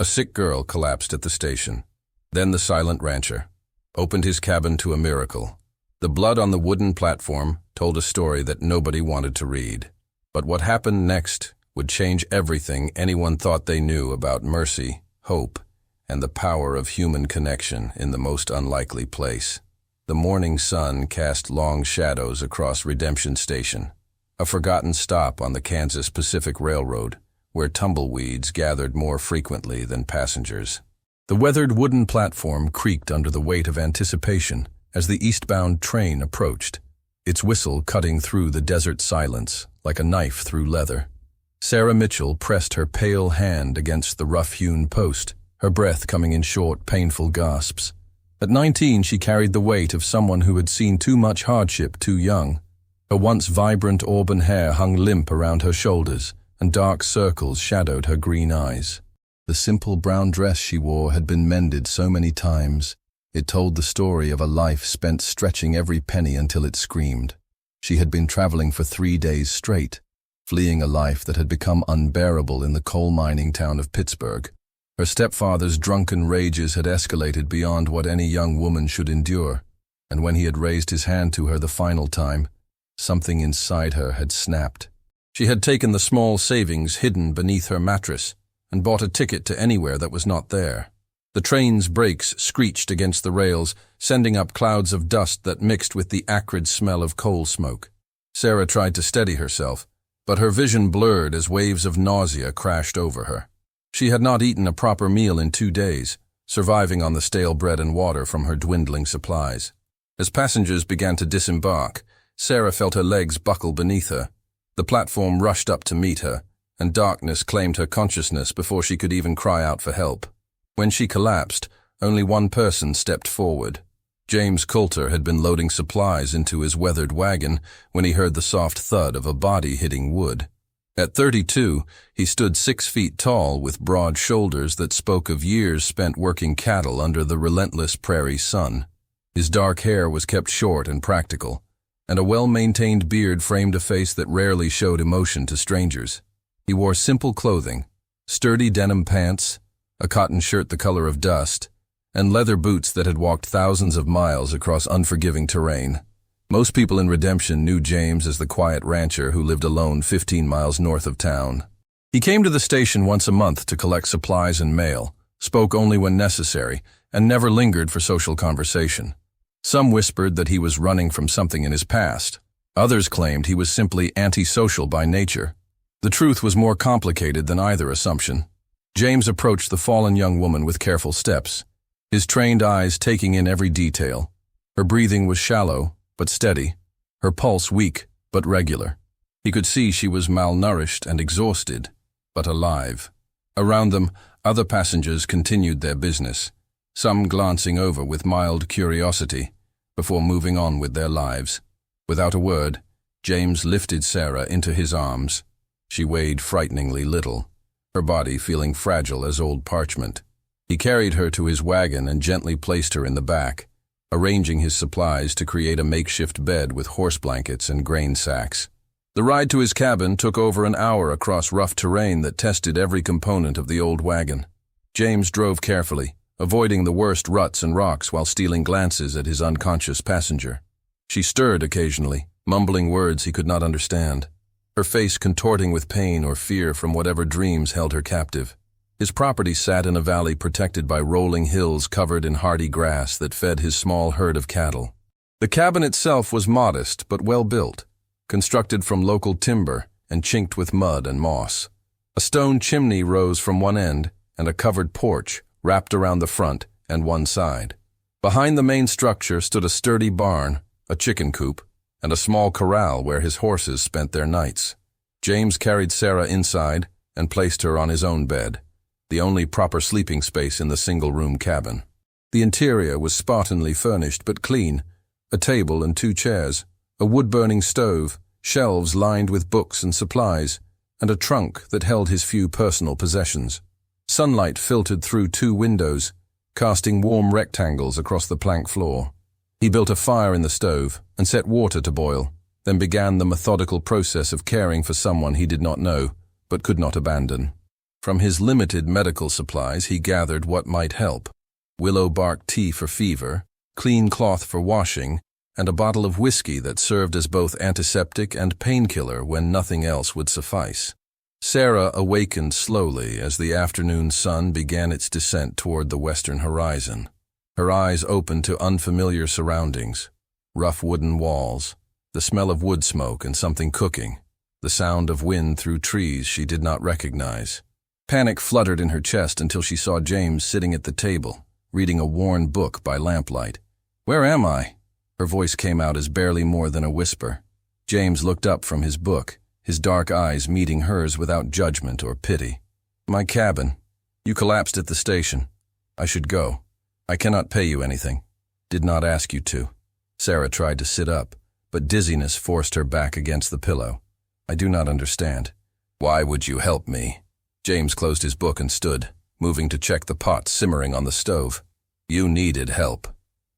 A sick girl collapsed at the station. Then the silent rancher opened his cabin to a miracle. The blood on the wooden platform told a story that nobody wanted to read. But what happened next would change everything anyone thought they knew about mercy, hope, and the power of human connection in the most unlikely place. The morning sun cast long shadows across Redemption Station, a forgotten stop on the Kansas Pacific Railroad, where tumbleweeds gathered more frequently than passengers. The weathered wooden platform creaked under the weight of anticipation as the eastbound train approached, its whistle cutting through the desert silence like a knife through leather. Sarah Mitchell pressed her pale hand against the rough-hewn post, her breath coming in short, painful gasps. At 19, she carried the weight of someone who had seen too much hardship too young. Her once vibrant auburn hair hung limp around her shoulders, and dark circles shadowed her green eyes. The simple brown dress she wore had been mended so many times. It told the story of a life spent stretching every penny until it screamed. She had been traveling for 3 days straight, fleeing a life that had become unbearable in the coal mining town of Pittsburgh. Her stepfather's drunken rages had escalated beyond what any young woman should endure, and when he had raised his hand to her the final time, something inside her had snapped. She had taken the small savings hidden beneath her mattress and bought a ticket to anywhere that was not there. The train's brakes screeched against the rails, sending up clouds of dust that mixed with the acrid smell of coal smoke. Sarah tried to steady herself, but her vision blurred as waves of nausea crashed over her. She had not eaten a proper meal in 2 days, surviving on the stale bread and water from her dwindling supplies. As passengers began to disembark, Sarah felt her legs buckle beneath her. The platform rushed up to meet her, and darkness claimed her consciousness before she could even cry out for help. When she collapsed, only one person stepped forward. James Coulter had been loading supplies into his weathered wagon when he heard the soft thud of a body hitting wood. At 32, he stood 6 feet tall with broad shoulders that spoke of years spent working cattle under the relentless prairie sun. His dark hair was kept short and practical, and a well-maintained beard framed a face that rarely showed emotion to strangers. He wore simple clothing, sturdy denim pants, a cotton shirt the color of dust, and leather boots that had walked thousands of miles across unforgiving terrain. Most people in Redemption knew James as the quiet rancher who lived alone 15 miles north of town. He came to the station once a month to collect supplies and mail, spoke only when necessary, and never lingered for social conversation. Some whispered that he was running from something in his past. Others claimed he was simply antisocial by nature. The truth was more complicated than either assumption. James approached the fallen young woman with careful steps, his trained eyes taking in every detail. Her breathing was shallow, but steady, her pulse weak, but regular. He could see she was malnourished and exhausted, but alive. Around them, other passengers continued their business, some glancing over with mild curiosity, before moving on with their lives. Without a word, James lifted Sarah into his arms. She weighed frighteningly little, her body feeling fragile as old parchment. He carried her to his wagon and gently placed her in the back, arranging his supplies to create a makeshift bed with horse blankets and grain sacks. The ride to his cabin took over an hour across rough terrain that tested every component of the old wagon. James drove carefully, avoiding the worst ruts and rocks while stealing glances at his unconscious passenger. She stirred occasionally, mumbling words he could not understand, her face contorting with pain or fear from whatever dreams held her captive. His property sat in a valley protected by rolling hills covered in hardy grass that fed his small herd of cattle. The cabin itself was modest but well built, constructed from local timber and chinked with mud and moss. A stone chimney rose from one end, and a covered porch wrapped around the front and one side. Behind the main structure stood a sturdy barn, a chicken coop, and a small corral where his horses spent their nights. James carried Sarah inside and placed her on his own bed, the only proper sleeping space in the single-room cabin. The interior was spartanly furnished but clean, a table and 2 chairs, a wood-burning stove, shelves lined with books and supplies, and a trunk that held his few personal possessions. Sunlight filtered through 2 windows, casting warm rectangles across the plank floor. He built a fire in the stove and set water to boil, then began the methodical process of caring for someone he did not know, but could not abandon. From his limited medical supplies, he gathered what might help: willow bark tea for fever, clean cloth for washing, and a bottle of whiskey that served as both antiseptic and painkiller when nothing else would suffice. Sarah awakened slowly as the afternoon sun began its descent toward the western horizon. Her eyes opened to unfamiliar surroundings: rough wooden walls, the smell of wood smoke and something cooking, the sound of wind through trees she did not recognize. Panic fluttered in her chest until she saw James sitting at the table, reading a worn book by lamplight. "Where am I?" Her voice came out as barely more than a whisper. James looked up from his book, his dark eyes meeting hers without judgment or pity. "My cabin. You collapsed at the station. I should go. I cannot pay you anything. Did not ask you to." Sarah tried to sit up, but dizziness forced her back against the pillow. "I do not understand." "Why would you help me?" James closed his book and stood, moving to check the pot simmering on the stove. "You needed help."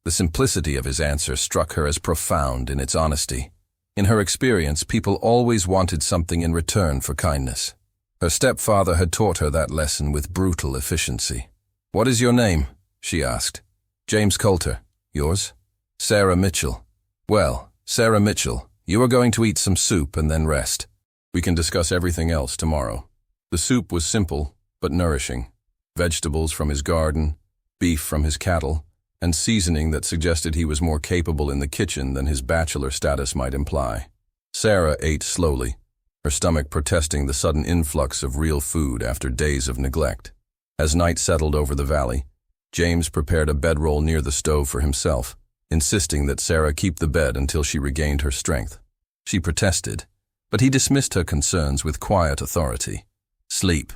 The simplicity of his answer struck her as profound in its honesty. In her experience, people always wanted something in return for kindness. Her stepfather had taught her that lesson with brutal efficiency. "What is your name?" she asked. "James Coulter. Yours?" "Sarah Mitchell." "Well, Sarah Mitchell, you are going to eat some soup and then rest. We can discuss everything else tomorrow." The soup was simple, but nourishing. Vegetables from his garden, beef from his cattle, and seasoning that suggested he was more capable in the kitchen than his bachelor status might imply. Sarah ate slowly, her stomach protesting the sudden influx of real food after days of neglect. As night settled over the valley, James prepared a bedroll near the stove for himself, insisting that Sarah keep the bed until she regained her strength. She protested, but he dismissed her concerns with quiet authority. "Sleep,"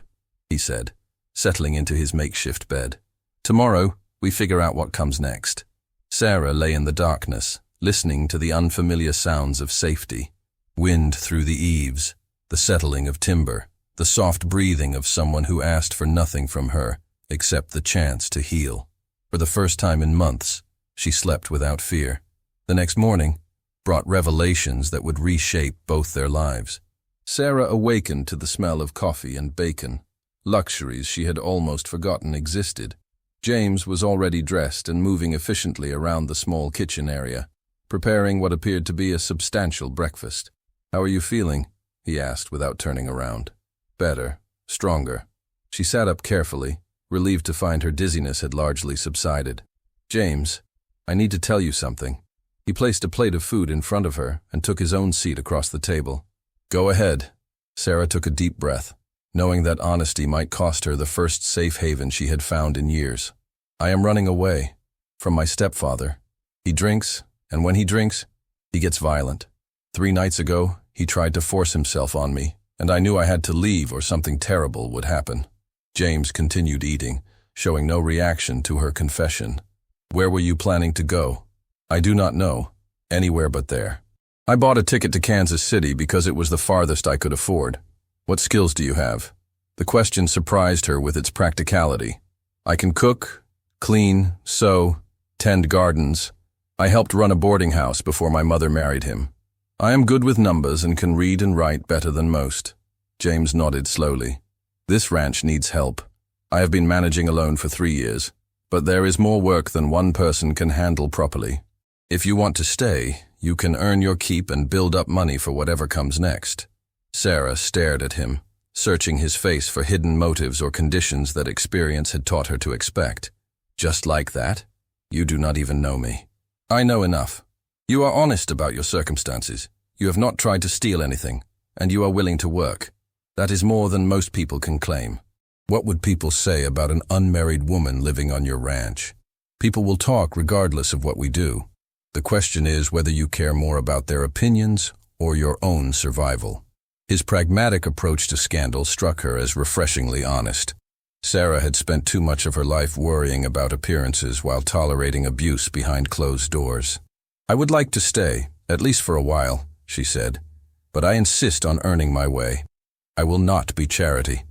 he said, settling into his makeshift bed. "Tomorrow, we figure out what comes next." Sarah lay in the darkness, listening to the unfamiliar sounds of safety. Wind through the eaves, the settling of timber, the soft breathing of someone who asked for nothing from her except the chance to heal. For the first time in months, she slept without fear. The next morning brought revelations that would reshape both their lives. Sarah awakened to the smell of coffee and bacon, luxuries she had almost forgotten existed. James was already dressed and moving efficiently around the small kitchen area, preparing what appeared to be a substantial breakfast. "How are you feeling?" he asked without turning around. "Better, stronger." She sat up carefully, relieved to find her dizziness had largely subsided. "James, I need to tell you something." He placed a plate of food in front of her and took his own seat across the table. "Go ahead." Sarah took a deep breath, knowing that honesty might cost her the first safe haven she had found in years. "I am running away from my stepfather. He drinks, and when he drinks, he gets violent. 3 nights ago, he tried to force himself on me, and I knew I had to leave or something terrible would happen." James continued eating, showing no reaction to her confession. "Where were you planning to go?" "I do not know. Anywhere but there. I bought a ticket to Kansas City because it was the farthest I could afford." "What skills do you have?" The question surprised her with its practicality. "I can cook, clean, sew, tend gardens. I helped run a boarding house before my mother married him. I am good with numbers and can read and write better than most." James nodded slowly. "This ranch needs help. I have been managing alone for 3 years, but there is more work than one person can handle properly. If you want to stay, you can earn your keep and build up money for whatever comes next." Sarah stared at him, searching his face for hidden motives or conditions that experience had taught her to expect. "Just like that? You do not even know me." "I know enough. You are honest about your circumstances. You have not tried to steal anything, and you are willing to work. That is more than most people can claim. What would people say about an unmarried woman living on your ranch? People will talk regardless of what we do. The question is whether you care more about their opinions or your own survival." His pragmatic approach to scandal struck her as refreshingly honest. Sarah had spent too much of her life worrying about appearances while tolerating abuse behind closed doors. "I would like to stay, at least for a while," she said, "but I insist on earning my way. I will not be charity."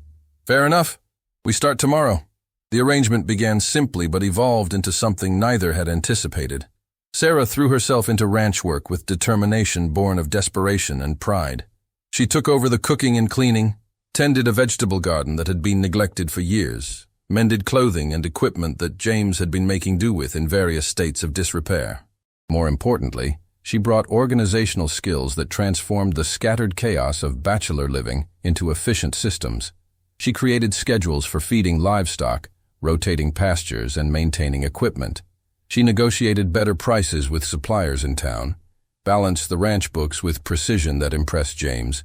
"Fair enough. We start tomorrow." The arrangement began simply but evolved into something neither had anticipated. Sarah threw herself into ranch work with determination born of desperation and pride. She took over the cooking and cleaning, tended a vegetable garden that had been neglected for years, mended clothing and equipment that James had been making do with in various states of disrepair. More importantly, she brought organizational skills that transformed the scattered chaos of bachelor living into efficient systems. She created schedules for feeding livestock, rotating pastures, and maintaining equipment. She negotiated better prices with suppliers in town, balanced the ranch books with precision that impressed James,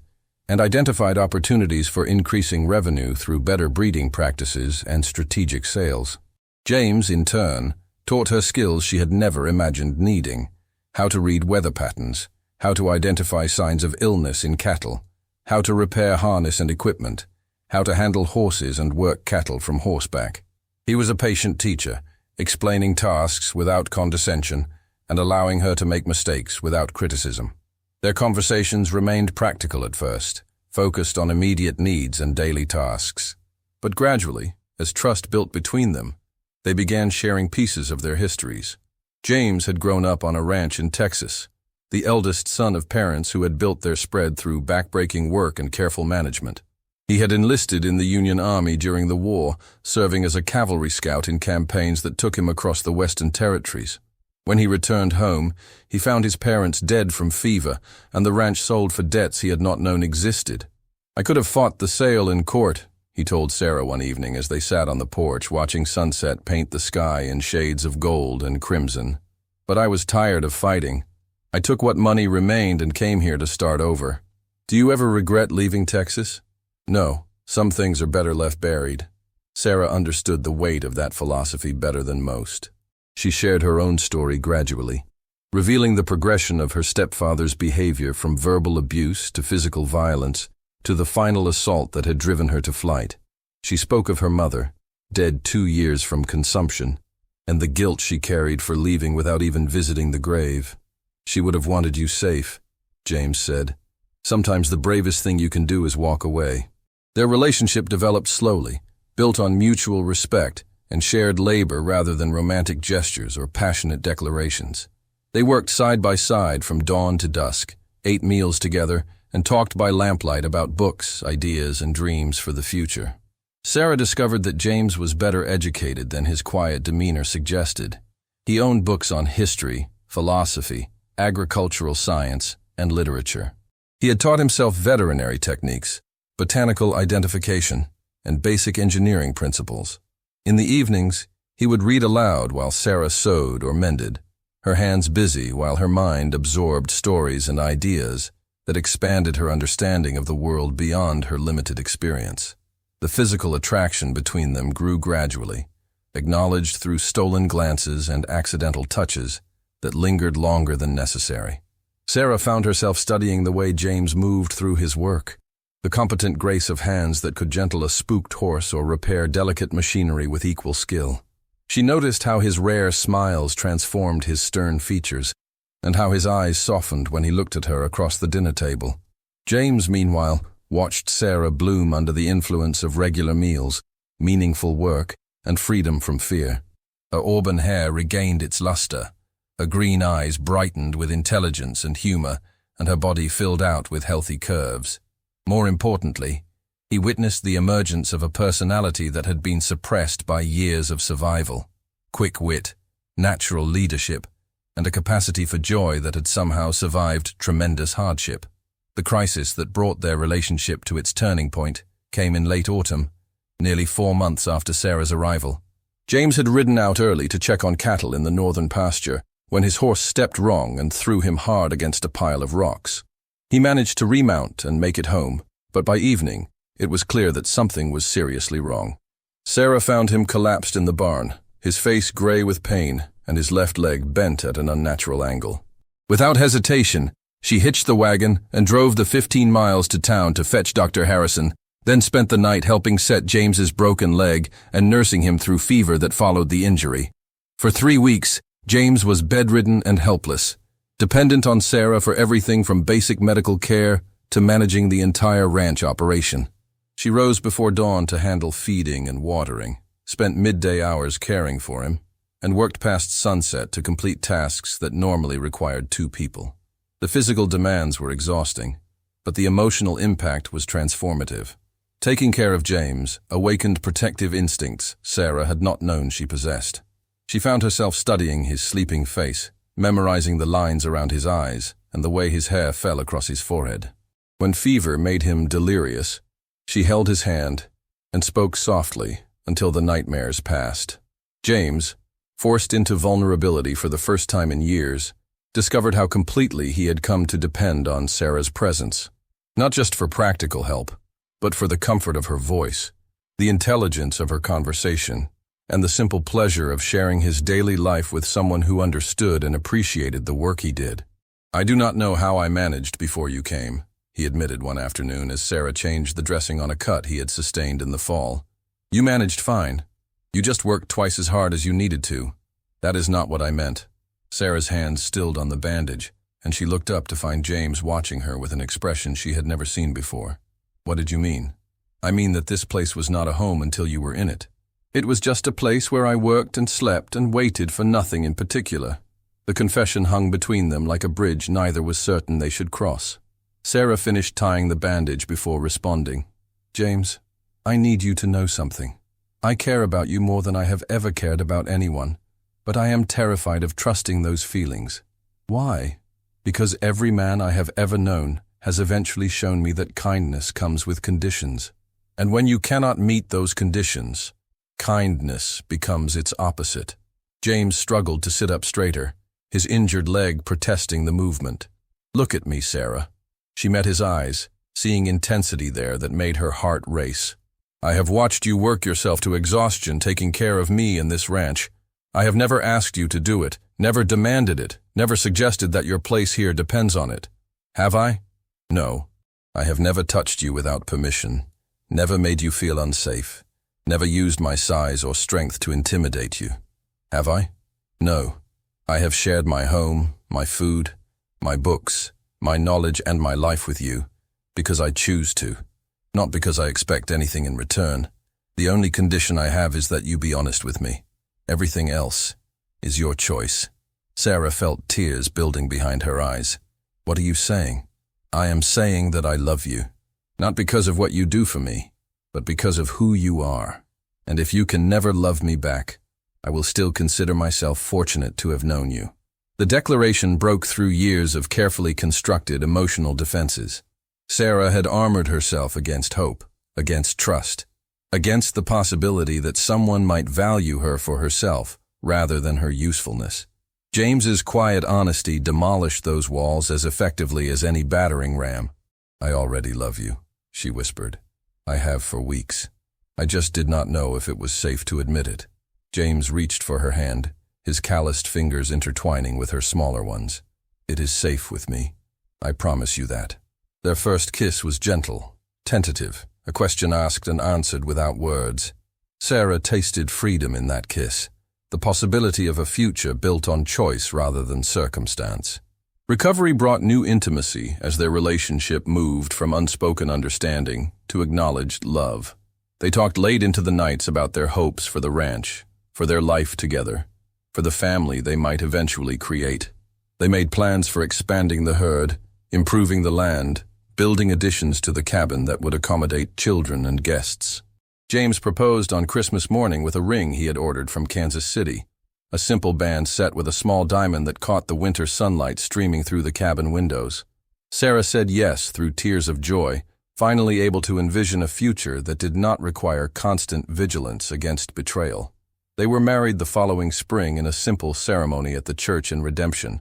and identified opportunities for increasing revenue through better breeding practices and strategic sales. James, in turn, taught her skills she had never imagined needing: how to read weather patterns, how to identify signs of illness in cattle, how to repair harness and equipment, how to handle horses and work cattle from horseback. He was a patient teacher, explaining tasks without condescension and allowing her to make mistakes without criticism. Their conversations remained practical at first, focused on immediate needs and daily tasks. But gradually, as trust built between them, they began sharing pieces of their histories. James had grown up on a ranch in Texas, the eldest son of parents who had built their spread through backbreaking work and careful management. He had enlisted in the Union Army during the war, serving as a cavalry scout in campaigns that took him across the Western Territories. When he returned home, he found his parents dead from fever and the ranch sold for debts he had not known existed. "I could have fought the sale in court," he told Sarah one evening as they sat on the porch watching sunset paint the sky in shades of gold and crimson. "But I was tired of fighting. I took what money remained and came here to start over." "Do you ever regret leaving Texas?" "No, some things are better left buried." Sarah understood the weight of that philosophy better than most. She shared her own story gradually, revealing the progression of her stepfather's behavior from verbal abuse to physical violence to the final assault that had driven her to flight. She spoke of her mother, dead 2 years from consumption, and the guilt she carried for leaving without even visiting the grave. "She would have wanted you safe," James said. "Sometimes the bravest thing you can do is walk away." Their relationship developed slowly, built on mutual respect and shared labor rather than romantic gestures or passionate declarations. They worked side by side from dawn to dusk, ate meals together, and talked by lamplight about books, ideas, and dreams for the future. Sarah discovered that James was better educated than his quiet demeanor suggested. He owned books on history, philosophy, agricultural science, and literature. He had taught himself veterinary techniques, botanical identification, and basic engineering principles. In the evenings, he would read aloud while Sarah sewed or mended, her hands busy while her mind absorbed stories and ideas that expanded her understanding of the world beyond her limited experience. The physical attraction between them grew gradually, acknowledged through stolen glances and accidental touches that lingered longer than necessary. Sarah found herself studying the way James moved through his work, the competent grace of hands that could gentle a spooked horse or repair delicate machinery with equal skill. She noticed how his rare smiles transformed his stern features, and how his eyes softened when he looked at her across the dinner table. James, meanwhile, watched Sarah bloom under the influence of regular meals, meaningful work, and freedom from fear. Her auburn hair regained its luster, her green eyes brightened with intelligence and humor, and her body filled out with healthy curves. More importantly, he witnessed the emergence of a personality that had been suppressed by years of survival: quick wit, natural leadership, and a capacity for joy that had somehow survived tremendous hardship. The crisis that brought their relationship to its turning point came in late autumn, nearly 4 months after Sarah's arrival. James had ridden out early to check on cattle in the northern pasture when his horse stepped wrong and threw him hard against a pile of rocks. He managed to remount and make it home, but by evening, it was clear that something was seriously wrong. Sarah found him collapsed in the barn, his face gray with pain and his left leg bent at an unnatural angle. Without hesitation, she hitched the wagon and drove the 15 miles to town to fetch Dr. Harrison, then spent the night helping set James's broken leg and nursing him through fever that followed the injury. For 3 weeks, James was bedridden and helpless, dependent on Sarah for everything from basic medical care to managing the entire ranch operation. She rose before dawn to handle feeding and watering, spent midday hours caring for him, and worked past sunset to complete tasks that normally required 2 people. The physical demands were exhausting, but the emotional impact was transformative. Taking care of James awakened protective instincts Sarah had not known she possessed. She found herself studying his sleeping face, memorizing the lines around his eyes and the way his hair fell across his forehead. When fever made him delirious, she held his hand and spoke softly until the nightmares passed. James, forced into vulnerability for the first time in years, discovered how completely he had come to depend on Sarah's presence, not just for practical help, but for the comfort of her voice, the intelligence of her conversation, and the simple pleasure of sharing his daily life with someone who understood and appreciated the work he did. "I do not know how I managed before you came," he admitted one afternoon as Sarah changed the dressing on a cut he had sustained in the fall. "You managed fine. You just worked twice as hard as you needed to." "That is not what I meant." Sarah's hand stilled on the bandage, and she looked up to find James watching her with an expression she had never seen before. "What did you mean?" "I mean that this place was not a home until you were in it. It was just a place where I worked and slept and waited for nothing in particular." The confession hung between them like a bridge neither was certain they should cross. Sarah finished tying the bandage before responding. "James, I need you to know something. I care about you more than I have ever cared about anyone, but I am terrified of trusting those feelings." "Why?" "Because every man I have ever known has eventually shown me that kindness comes with conditions. And when you cannot meet those conditions, kindness becomes its opposite." James struggled to sit up straighter, his injured leg protesting the movement. "Look at me, Sarah." She met his eyes, seeing intensity there that made her heart race. "I have watched you work yourself to exhaustion taking care of me and this ranch. I have never asked you to do it, never demanded it, never suggested that your place here depends on it. Have I? No. I have never touched you without permission, never made you feel unsafe, never used my size or strength to intimidate you. Have I? No. I have shared my home, my food, my books, my knowledge and my life with you, because I choose to, not because I expect anything in return. The only condition I have is that you be honest with me. Everything else is your choice." Sarah felt tears building behind her eyes. "What are you saying?" "I am saying that I love you, not because of what you do for me, but because of who you are. And if you can never love me back, I will still consider myself fortunate to have known you." The declaration broke through years of carefully constructed emotional defenses. Sarah had armored herself against hope, against trust, against the possibility that someone might value her for herself rather than her usefulness. James's quiet honesty demolished those walls as effectively as any battering ram. "I already love you," she whispered. "I have for weeks. I just did not know if it was safe to admit it." James reached for her hand, his calloused fingers intertwining with her smaller ones. "It is safe with me. I promise you that." Their first kiss was gentle, tentative, a question asked and answered without words. Sarah tasted freedom in that kiss, the possibility of a future built on choice rather than circumstance. Recovery brought new intimacy as their relationship moved from unspoken understanding to acknowledged love. They talked late into the nights about their hopes for the ranch, for their life together, for the family they might eventually create. They made plans for expanding the herd, improving the land, building additions to the cabin that would accommodate children and guests. James proposed on Christmas morning with a ring he had ordered from Kansas City, a simple band set with a small diamond that caught the winter sunlight streaming through the cabin windows. Sarah said yes through tears of joy, finally able to envision a future that did not require constant vigilance against betrayal. They were married the following spring in a simple ceremony at the church in Redemption,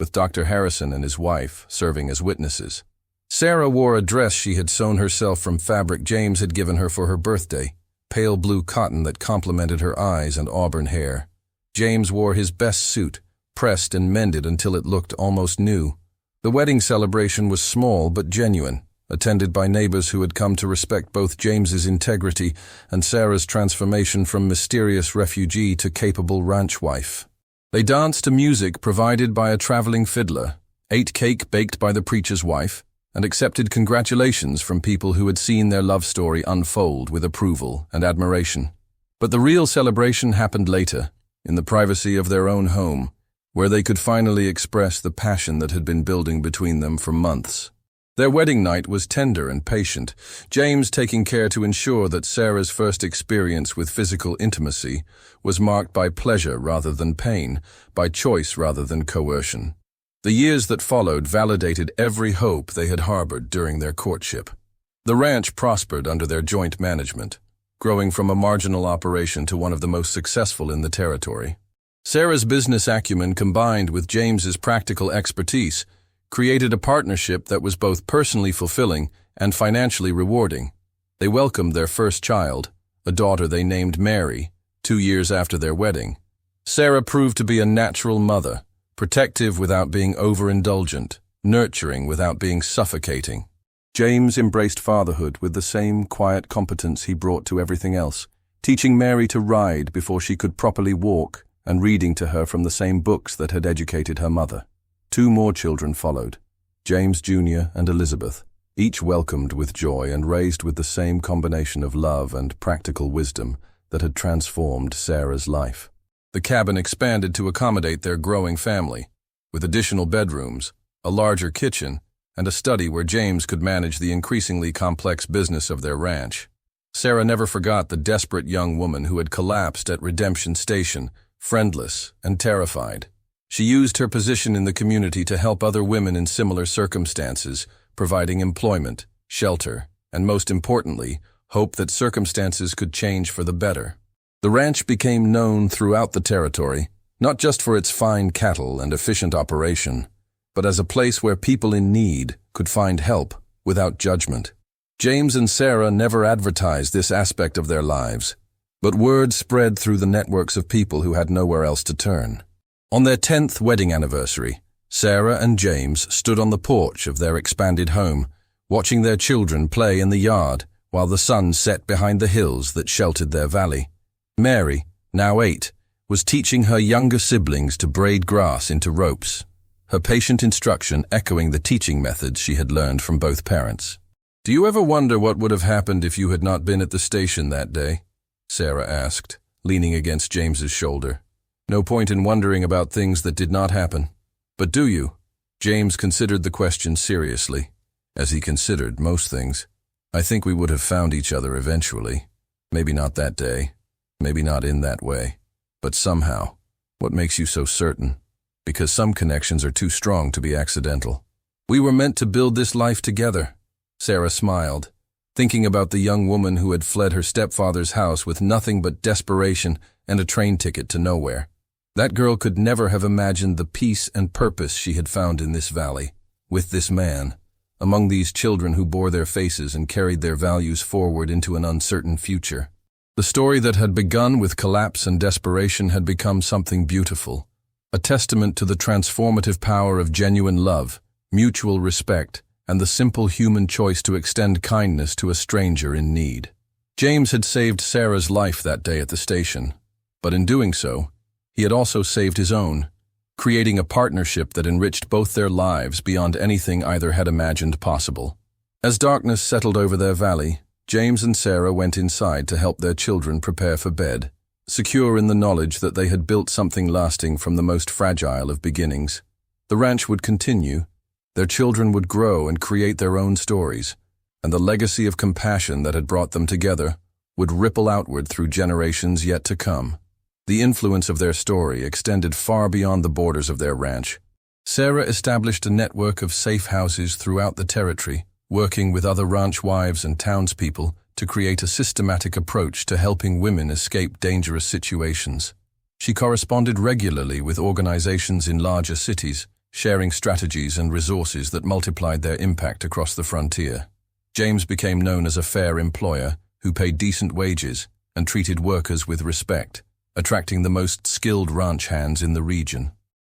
with Dr. Harrison and his wife serving as witnesses. Sarah wore a dress she had sewn herself from fabric James had given her for her birthday, pale blue cotton that complemented her eyes and auburn hair. James wore his best suit, pressed and mended until it looked almost new. The wedding celebration was small but genuine, attended by neighbors who had come to respect both James's integrity and Sarah's transformation from mysterious refugee to capable ranch wife. They danced to music provided by a traveling fiddler, ate cake baked by the preacher's wife, and accepted congratulations from people who had seen their love story unfold with approval and admiration. But the real celebration happened later, in the privacy of their own home, where they could finally express the passion that had been building between them for months. Their wedding night was tender and patient, James taking care to ensure that Sarah's first experience with physical intimacy was marked by pleasure rather than pain, by choice rather than coercion. The years that followed validated every hope they had harbored during their courtship. The ranch prospered under their joint management, growing from a marginal operation to one of the most successful in the territory. Sarah's business acumen combined with James's practical expertise created a partnership that was both personally fulfilling and financially rewarding. They welcomed their first child, a daughter they named Mary, 2 years after their wedding. Sarah proved to be a natural mother, protective without being overindulgent, nurturing without being suffocating. James embraced fatherhood with the same quiet competence he brought to everything else, teaching Mary to ride before she could properly walk and reading to her from the same books that had educated her mother. 2 more children followed, James Jr. and Elizabeth, each welcomed with joy and raised with the same combination of love and practical wisdom that had transformed Sarah's life. The cabin expanded to accommodate their growing family, with additional bedrooms, a larger kitchen, and a study where James could manage the increasingly complex business of their ranch. Sarah never forgot the desperate young woman who had collapsed at Redemption Station, friendless and terrified. She used her position in the community to help other women in similar circumstances, providing employment, shelter, and most importantly, hope that circumstances could change for the better. The ranch became known throughout the territory, not just for its fine cattle and efficient operation, but as a place where people in need could find help without judgment. James and Sarah never advertised this aspect of their lives, but word spread through the networks of people who had nowhere else to turn. On their 10th wedding anniversary, Sarah and James stood on the porch of their expanded home, watching their children play in the yard while the sun set behind the hills that sheltered their valley. Mary, now 8, was teaching her younger siblings to braid grass into ropes, her patient instruction echoing the teaching methods she had learned from both parents. "Do you ever wonder what would have happened if you had not been at the station that day?" Sarah asked, leaning against James's shoulder. "No point in wondering about things that did not happen. But do you?" James considered the question seriously, as he considered most things. "I think we would have found each other eventually. Maybe not that day, maybe not in that way, but somehow." "What makes you so certain?" "Because some connections are too strong to be accidental." "We were meant to build this life together." Sarah smiled, thinking about the young woman who had fled her stepfather's house with nothing but desperation and a train ticket to nowhere. That girl could never have imagined the peace and purpose she had found in this valley, with this man, among these children who bore their faces and carried their values forward into an uncertain future. The story that had begun with collapse and desperation had become something beautiful, a testament to the transformative power of genuine love, mutual respect, and the simple human choice to extend kindness to a stranger in need. James had saved Sarah's life that day at the station, but in doing so, he had also saved his own, creating a partnership that enriched both their lives beyond anything either had imagined possible. As darkness settled over their valley, James and Sarah went inside to help their children prepare for bed, secure in the knowledge that they had built something lasting from the most fragile of beginnings. The ranch would continue, their children would grow and create their own stories, and the legacy of compassion that had brought them together would ripple outward through generations yet to come. The influence of their story extended far beyond the borders of their ranch. Sarah established a network of safe houses throughout the territory, working with other ranch wives and townspeople to create a systematic approach to helping women escape dangerous situations. She corresponded regularly with organizations in larger cities, sharing strategies and resources that multiplied their impact across the frontier. James became known as a fair employer who paid decent wages and treated workers with respect, attracting the most skilled ranch hands in the region.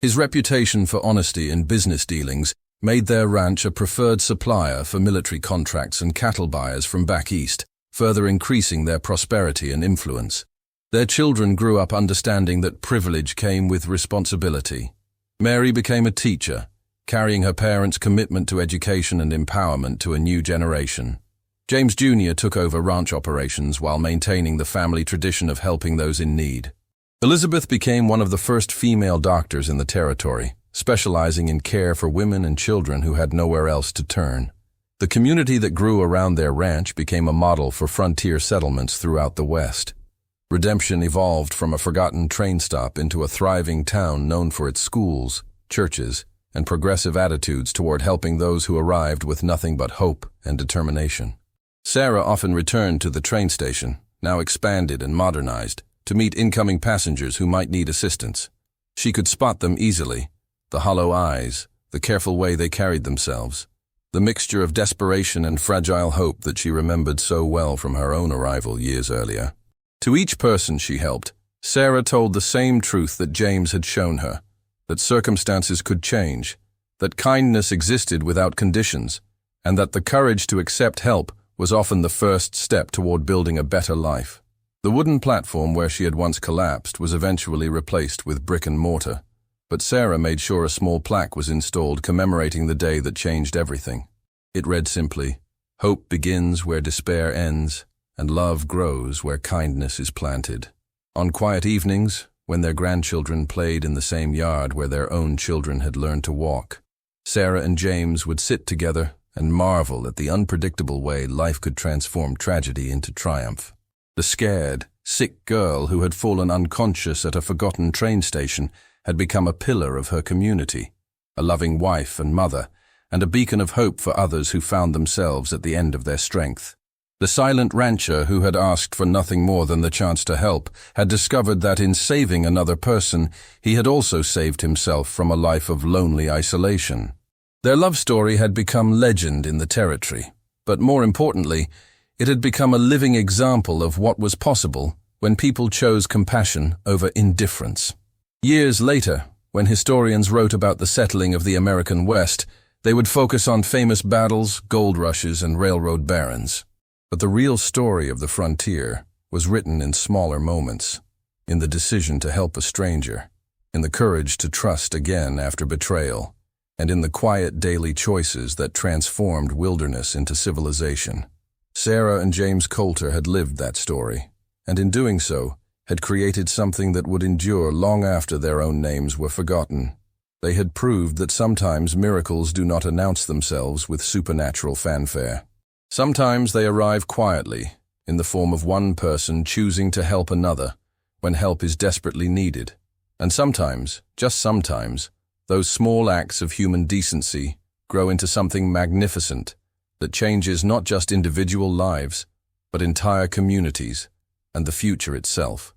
His reputation for honesty in business dealings made their ranch a preferred supplier for military contracts and cattle buyers from back east, further increasing their prosperity and influence. Their children grew up understanding that privilege came with responsibility. Mary became a teacher, carrying her parents' commitment to education and empowerment to a new generation. James Jr. took over ranch operations while maintaining the family tradition of helping those in need. Elizabeth became one of the first female doctors in the territory, specializing in care for women and children who had nowhere else to turn. The community that grew around their ranch became a model for frontier settlements throughout the West. Redemption evolved from a forgotten train stop into a thriving town known for its schools, churches, and progressive attitudes toward helping those who arrived with nothing but hope and determination. Sarah often returned to the train station, now expanded and modernized, to meet incoming passengers who might need assistance. She could spot them easily, the hollow eyes, the careful way they carried themselves, the mixture of desperation and fragile hope that she remembered so well from her own arrival years earlier. To each person she helped, Sarah told the same truth that James had shown her, that circumstances could change, that kindness existed without conditions, and that the courage to accept help was often the first step toward building a better life. The wooden platform where she had once collapsed was eventually replaced with brick and mortar, but Sarah made sure a small plaque was installed commemorating the day that changed everything. It read simply, "Hope begins where despair ends, and love grows where kindness is planted." On quiet evenings, when their grandchildren played in the same yard where their own children had learned to walk, Sarah and James would sit together and marvel at the unpredictable way life could transform tragedy into triumph. The scared, sick girl who had fallen unconscious at a forgotten train station had become a pillar of her community, a loving wife and mother, and a beacon of hope for others who found themselves at the end of their strength. The silent rancher who had asked for nothing more than the chance to help had discovered that in saving another person, he had also saved himself from a life of lonely isolation. Their love story had become legend in the territory, but more importantly, it had become a living example of what was possible when people chose compassion over indifference. Years later, when historians wrote about the settling of the American West, they would focus on famous battles, gold rushes, and railroad barons. But the real story of the frontier was written in smaller moments, in the decision to help a stranger, in the courage to trust again after betrayal, and in the quiet daily choices that transformed wilderness into civilization. Sarah and James Coulter had lived that story, and in doing so, had created something that would endure long after their own names were forgotten. They had proved that sometimes miracles do not announce themselves with supernatural fanfare. Sometimes they arrive quietly, in the form of one person choosing to help another, when help is desperately needed. And sometimes, just sometimes, those small acts of human decency grow into something magnificent that changes not just individual lives, but entire communities and the future itself.